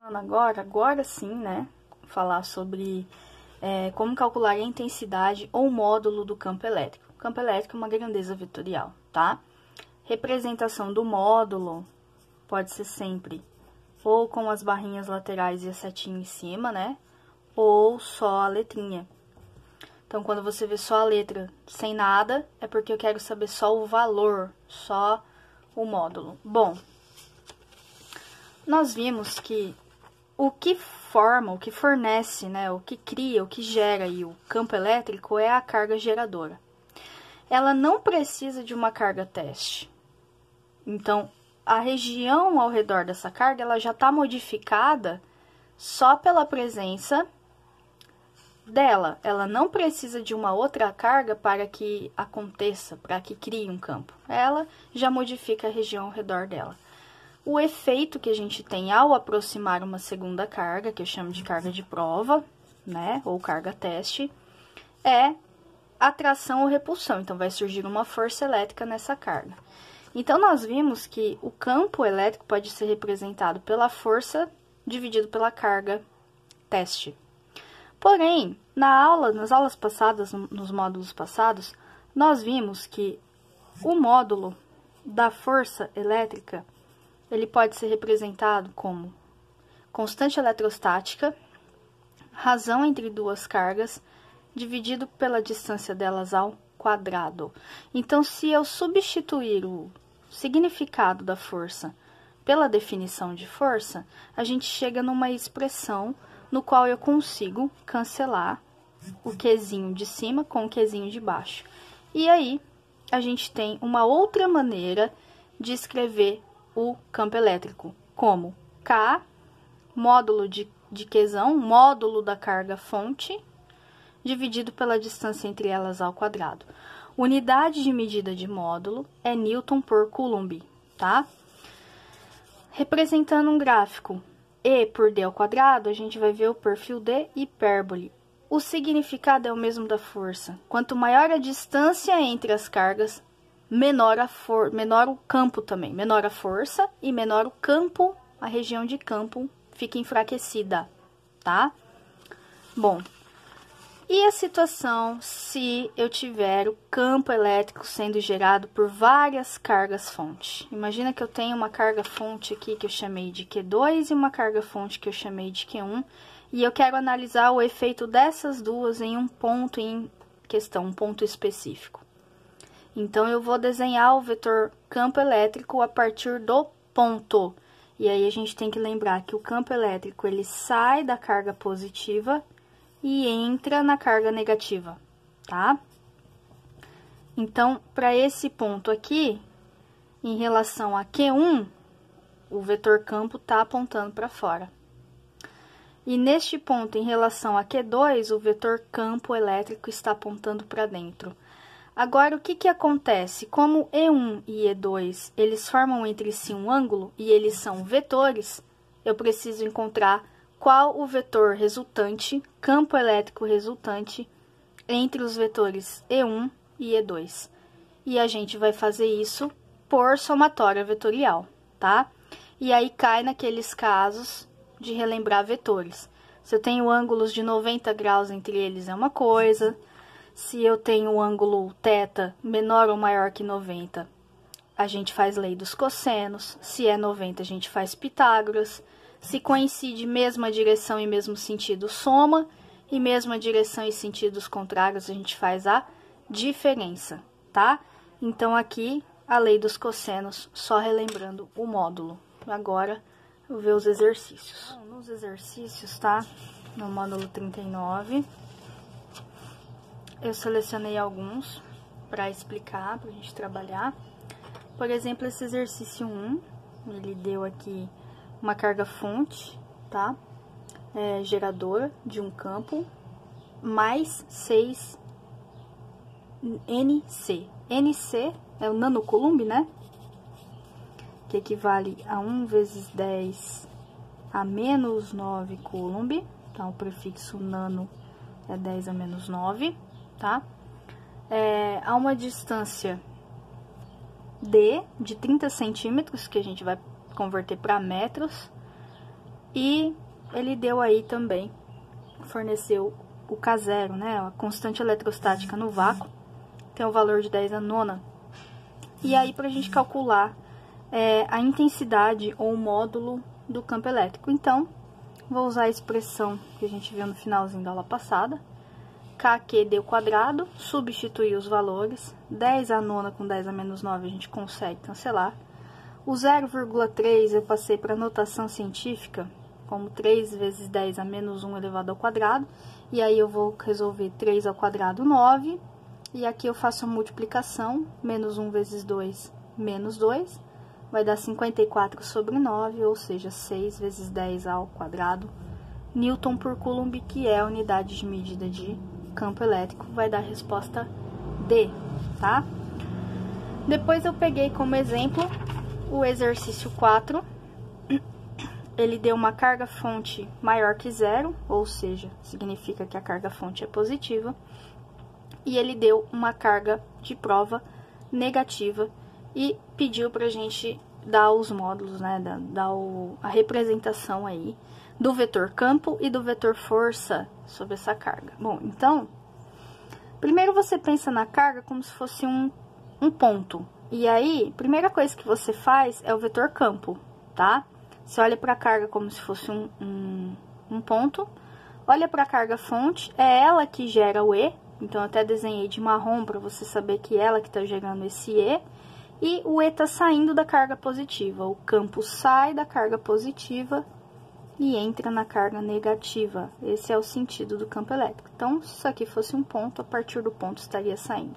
Agora sim, né, falar sobre como calcular a intensidade ou módulo do campo elétrico. O campo elétrico é uma grandeza vetorial, tá? Representação do módulo pode ser sempre ou com as barrinhas laterais e a setinha em cima, né? Ou só a letrinha. Então, quando você vê só a letra sem nada, é porque eu quero saber só o valor, só o módulo. Bom, nós vimos que o que forma, o que fornece, né, o que cria, o que gera aí o campo elétrico é a carga geradora. Ela não precisa de uma carga teste. Então, a região ao redor dessa carga, ela já está modificada só pela presença dela. Ela não precisa de uma outra carga para que aconteça, para que crie um campo. Ela já modifica a região ao redor dela. O efeito que a gente tem ao aproximar uma segunda carga, que eu chamo de carga de prova, né, ou carga teste, é atração ou repulsão. Então, vai surgir uma força elétrica nessa carga. Então, nós vimos que o campo elétrico pode ser representado pela força dividido pela carga teste. Porém, nas aulas passadas, nos módulos passados, nós vimos que o módulo da força elétrica ele pode ser representado como constante eletrostática, razão entre duas cargas, dividido pela distância delas ao quadrado. Então, se eu substituir o significado da força pela definição de força, a gente chega numa expressão no qual eu consigo cancelar o Qzinho de cima com o Qzinho de baixo. E aí, a gente tem uma outra maneira de escrever o campo elétrico, como K, módulo de Qzão, módulo da carga fonte, dividido pela distância entre elas ao quadrado. Unidade de medida de módulo é Newton por Coulomb, tá? Representando um gráfico E por D ao quadrado, a gente vai ver o perfil de hipérbole. O significado é o mesmo da força. Quanto maior a distância entre as cargas, menor o campo também, menor a força e menor o campo, a região de campo fica enfraquecida, tá? Bom, e a situação se eu tiver o campo elétrico sendo gerado por várias cargas fonte? Imagina que eu tenho uma carga fonte aqui que eu chamei de Q2 e uma carga fonte que eu chamei de Q1, e eu quero analisar o efeito dessas duas em um ponto em questão, um ponto específico. Então, eu vou desenhar o vetor campo elétrico a partir do ponto. E aí, a gente tem que lembrar que o campo elétrico, ele sai da carga positiva e entra na carga negativa, tá? Então, para esse ponto aqui, em relação a Q1, o vetor campo está apontando para fora. E neste ponto, em relação a Q2, o vetor campo elétrico está apontando para dentro. Agora, o que acontece? Como E1 e E2, eles formam entre si um ângulo e eles são vetores, eu preciso encontrar qual o vetor resultante, campo elétrico resultante, entre os vetores E1 e E2. E a gente vai fazer isso por somatória vetorial, tá? E aí cai naqueles casos de relembrar vetores. Se eu tenho ângulos de 90 graus entre eles é uma coisa. Se eu tenho o ângulo θ menor ou maior que 90, a gente faz lei dos cossenos. Se é 90, a gente faz Pitágoras. Se coincide mesma direção e mesmo sentido, soma. E mesma direção e sentidos contrários, a gente faz a diferença, tá? Então, aqui, a lei dos cossenos, só relembrando o módulo. Agora, eu vou ver os exercícios. Bom, nos exercícios, tá? No módulo 39... eu selecionei alguns para explicar, para a gente trabalhar. Por exemplo, esse exercício 1, ele deu aqui uma carga fonte, tá? Geradora de um campo, mais 6 NC. NC é o nanocoulomb, né? Que equivale a 1 vezes 10 a menos 9 coulomb. Então, o prefixo nano é 10 a menos 9. Tá? A uma distância D de 30 centímetros, que a gente vai converter para metros, E ele deu aí também, forneceu o K0, né, a constante eletrostática no vácuo, tem o valor de 10 a nona. E aí, pra gente calcular a intensidade ou o módulo do campo elétrico. Então, vou usar a expressão que a gente viu no finalzinho da aula passada. KQ quadrado, substituir os valores. 10 a nona com 10 a menos 9 a gente consegue cancelar. O 0,3 eu passei para notação científica, como 3 vezes 10 a menos 1 elevado ao quadrado. E aí eu vou resolver 3 ao quadrado, 9. E aqui eu faço a multiplicação, menos 1 vezes 2, menos 2. Vai dar 54 sobre 9, ou seja, 6 vezes 10 ao quadrado. Newton por Coulomb, que é a unidade de medida de campo elétrico, vai dar a resposta D, tá? Depois eu peguei como exemplo o exercício 4. Ele deu uma carga fonte maior que zero, ou seja, significa que a carga fonte é positiva. E ele deu uma carga de prova negativa e pediu pra gente dar os módulos, né, a representação aí do vetor campo e do vetor força sobre essa carga. Bom, então, primeiro você pensa na carga como se fosse um ponto. E aí, primeira coisa que você faz é o vetor campo, tá? Você olha para a carga como se fosse um ponto, olha para a carga fonte, é ela que gera o E, então eu até desenhei de marrom para você saber que é ela que está gerando esse E, e o E está saindo da carga positiva, o campo sai da carga positiva e entra na carga negativa. Esse é o sentido do campo elétrico. Então, se isso aqui fosse um ponto, a partir do ponto estaria saindo.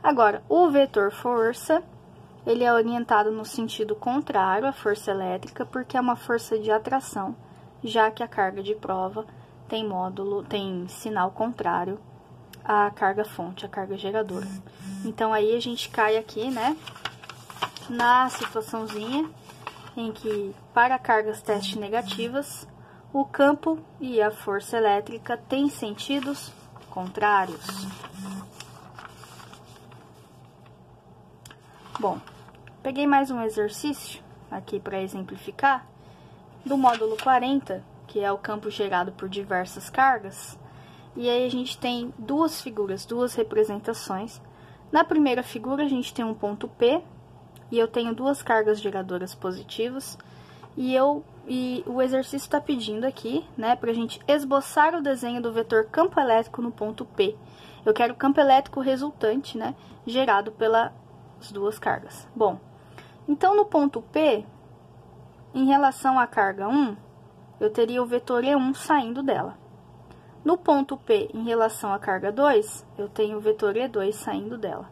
Agora, o vetor força, ele é orientado no sentido contrário à força elétrica, porque é uma força de atração, já que a carga de prova tem sinal contrário à carga fonte, à carga geradora. Então, aí a gente cai aqui, né, na situaçãozinha em que, para cargas teste negativas, o campo e a força elétrica têm sentidos contrários. Bom, peguei mais um exercício aqui para exemplificar, do módulo 40, que é o campo gerado por diversas cargas. E aí a gente tem duas figuras, duas representações. Na primeira figura a gente tem um ponto P, e eu tenho duas cargas geradoras positivas, e o exercício está pedindo aqui, né, pra gente esboçar o desenho do vetor campo elétrico no ponto P. Eu quero o campo elétrico resultante, né, gerado pelas duas cargas. Bom, então no ponto P, em relação à carga 1, eu teria o vetor E1 saindo dela. No ponto P, em relação à carga 2, eu tenho o vetor E2 saindo dela.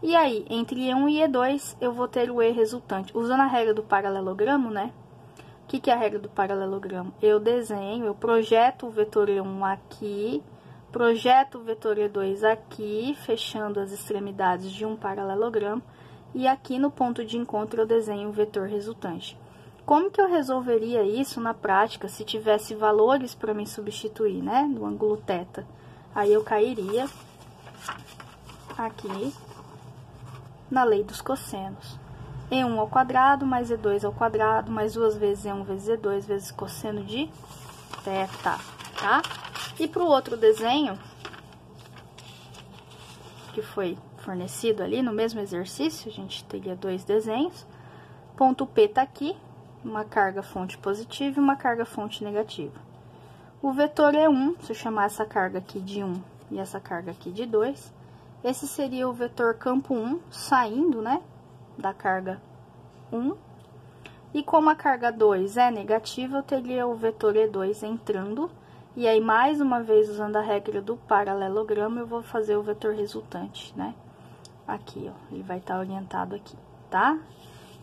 E aí, entre E1 e E2, eu vou ter o E resultante. Usando a regra do paralelogramo, né? O que é a regra do paralelogramo? Eu projeto o vetor E1 aqui, projeto o vetor E2 aqui, fechando as extremidades de um paralelogramo, e aqui no ponto de encontro eu desenho o vetor resultante. Como que eu resolveria isso na prática se tivesse valores para me substituir, né, no ângulo θ? Aí eu cairia aqui na lei dos cossenos. E1 ao quadrado mais E2 ao quadrado mais 2 vezes E1 vezes E2 vezes cosseno de θ, tá? E para o outro desenho, que foi fornecido ali no mesmo exercício, a gente teria dois desenhos. Ponto P tá aqui, uma carga fonte positiva e uma carga fonte negativa. O vetor E1, se eu chamar essa carga aqui de 1 e essa carga aqui de 2, esse seria o vetor campo 1 saindo, né, da carga 1. E como a carga 2 é negativa, eu teria o vetor E2 entrando. E aí, mais uma vez, usando a regra do paralelogramo, eu vou fazer o vetor resultante, né? Aqui, ó, ele vai estar orientado aqui, tá?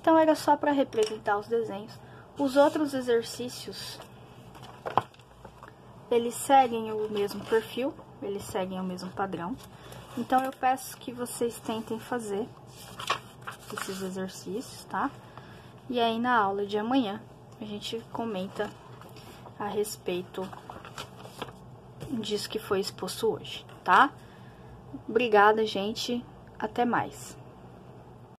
Então, era só para representar os desenhos. Os outros exercícios, eles seguem o mesmo perfil, eles seguem o mesmo padrão. Então, eu peço que vocês tentem fazer esses exercícios, tá? E aí, na aula de amanhã, a gente comenta a respeito disso que foi exposto hoje, tá? Obrigada, gente. Até mais.